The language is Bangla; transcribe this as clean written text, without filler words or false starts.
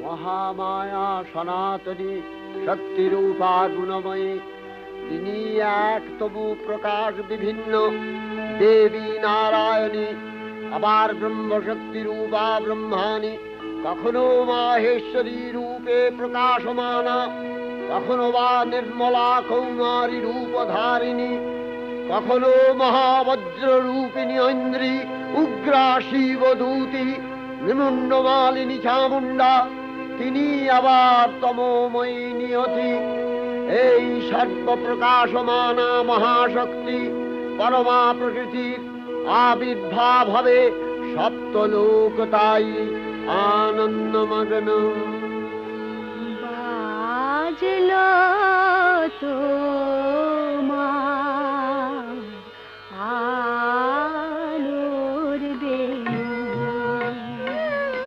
মহামায়া সনাতনী শক্তিরূপা গুণময়ী, তিনি এক তবু প্রকাশ বিভিন্ন দেবী নারায়ণী, আবার ব্রহ্মশক্তি রূপা ব্রহ্মাণী, কখনো মাহেশ্বরী রূপে প্রকাশমানা, কখনো বা নির্মলা কৌমারী রূপধারিণী, কখনো মহাবজ্র রূপিণী ঐন্দ্রী, উগ্রা শিবদূতি, নিমুন্ডমালিনী চামুণ্ডা, তিনি আবার তমোময়ী নিয়তি। এই সর্বপ্রকাশমানা মহাশক্তি পরমা প্রকৃতির আবির্ভাব হবে সপ্তলোক তাই আনন্দমগ্ন। বাজলো তোমার